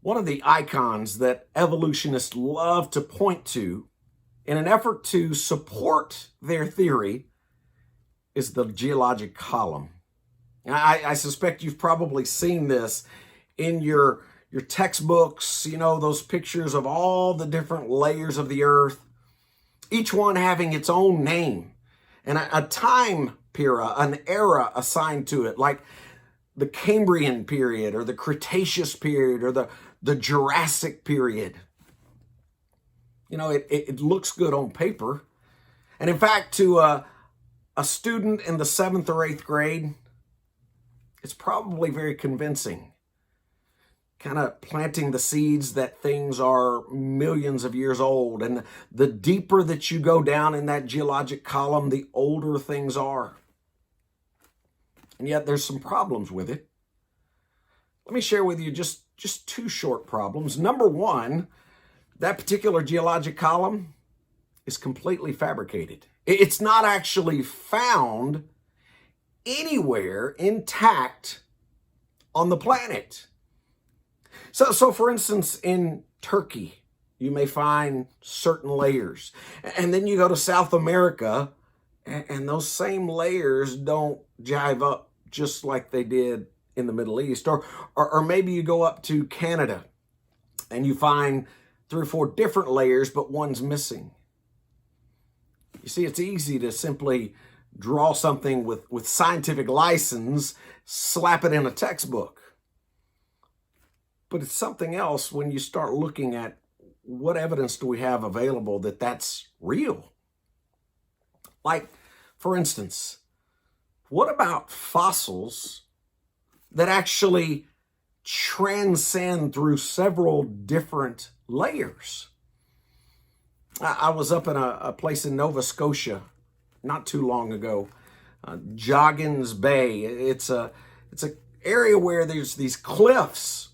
One of the icons that evolutionists love to point to in an effort to support their theory is the geologic column. I suspect you've probably seen this in your textbooks, those pictures of all the different layers of the earth, each one having its own name and a time period, an era assigned to it, like the Cambrian period or the Cretaceous period or the Jurassic period. It looks good on paper. And in fact, to a student in the 7th or 8th grade, it's probably very convincing, kind of planting the seeds that things are millions of years old. And the deeper that you go down in that geologic column, the older things are. And yet there's some problems with it. Let me share with you just 2 short problems. Number one, that particular geologic column is completely fabricated. It's not actually found anywhere intact on the planet. So for instance, in Turkey, you may find certain layers. And then you go to South America, and those same layers don't jive up just like they did in the Middle East. Or maybe you go up to Canada, and you find 3 or 4 different layers, but one's missing. You see, it's easy to simply draw something with scientific license, slap it in a textbook. But it's something else when you start looking at what evidence do we have available that that's real. Like, for instance, what about fossils that actually transcend through several different layers? I was up in a place in Nova Scotia not too long ago, Joggins Bay. It's a area where there's these cliffs.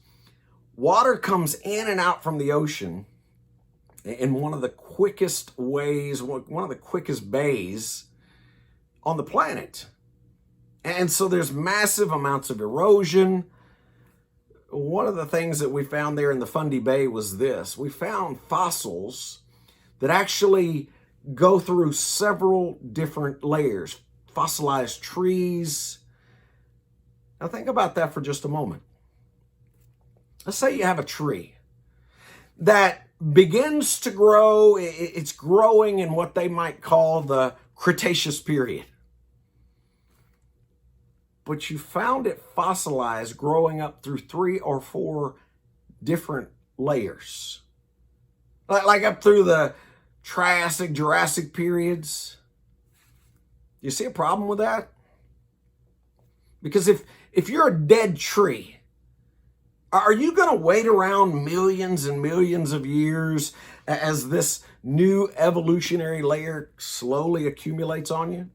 Water comes in and out from the ocean in one of the quickest ways, one of the quickest bays on the planet. And so there's massive amounts of erosion. One of the things that we found there in the Fundy Bay was this. We found fossils that actually go through several different layers, fossilized trees. Now think about that for just a moment. Let's say you have a tree that begins to grow. It's growing in what they might call the Cretaceous period. But you found it fossilized growing up through 3 or 4 different layers. Like up through the Triassic, Jurassic periods. You see a problem with that? Because if you're a dead tree, are you going to wait around millions and millions of years as this new evolutionary layer slowly accumulates on you?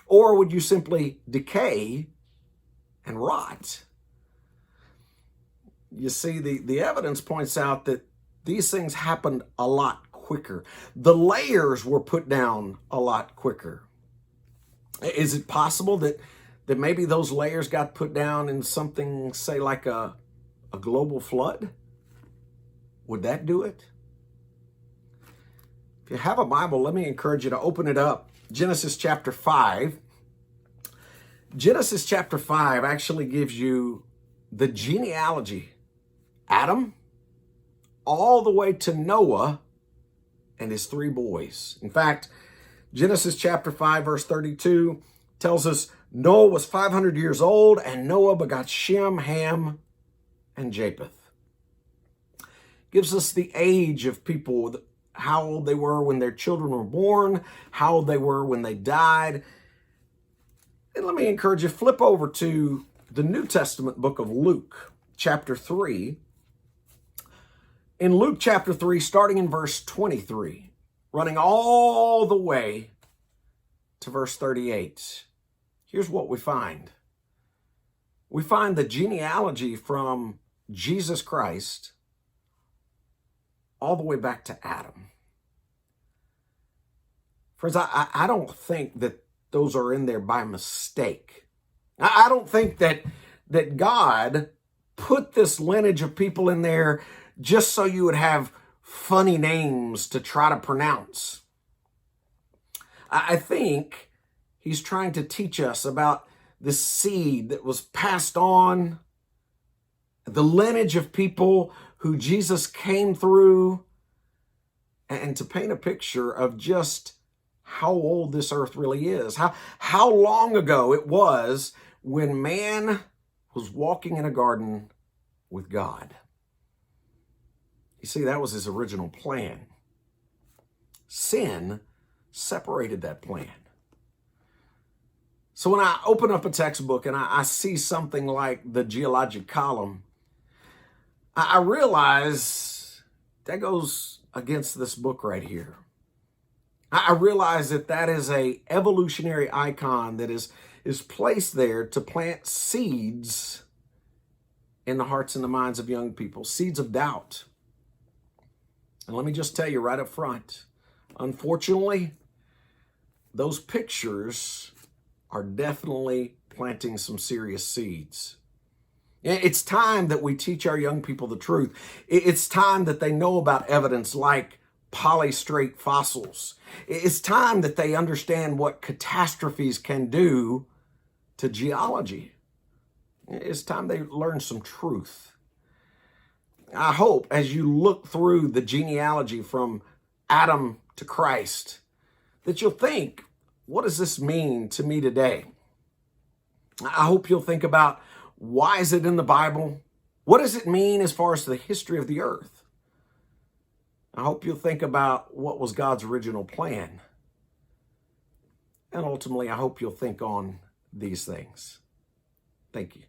Or would you simply decay and rot? You see, the evidence points out that these things happened a lot quicker. The layers were put down a lot quicker. Is it possible that maybe those layers got put down in something, say, like a global flood? Would that do it? If you have a Bible, let me encourage you to open it up. Genesis chapter 5. Genesis chapter 5 actually gives you the genealogy. Adam, all the way to Noah and his 3 boys. In fact, Genesis chapter 5, verse 32 tells us Noah was 500 years old, and Noah begot Shem, Ham, and Japheth. Gives us the age of people, how old they were when their children were born, how old they were when they died. And let me encourage you, flip over to the New Testament book of Luke, chapter 3. In Luke chapter 3, starting in verse 23, running all the way to verse 38, here's what we find. We find the genealogy from Jesus Christ all the way back to Adam. Friends, I don't think that those are in there by mistake. I don't think that God put this lineage of people in there just so you would have funny names to try to pronounce. I think he's trying to teach us about this seed that was passed on, the lineage of people who Jesus came through, and to paint a picture of just how old this earth really is, how long ago it was when man was walking in a garden with God. You see, that was his original plan. Sin separated that plan. So when I open up a textbook and I see something like the Geologic Column, I realize that goes against this book right here. I realize that is a evolutionary icon that is placed there to plant seeds in the hearts and the minds of young people, seeds of doubt. And let me just tell you right up front, unfortunately, those pictures are definitely planting some serious seeds. It's time that we teach our young people the truth. It's time that they know about evidence like polystrate fossils. It's time that they understand what catastrophes can do to geology. It's time they learn some truth. I hope as you look through the genealogy from Adam to Christ, that you'll think, what does this mean to me today? I hope you'll think about, why is it in the Bible? What does it mean as far as the history of the earth? I hope you'll think about what was God's original plan. And ultimately, I hope you'll think on these things. Thank you.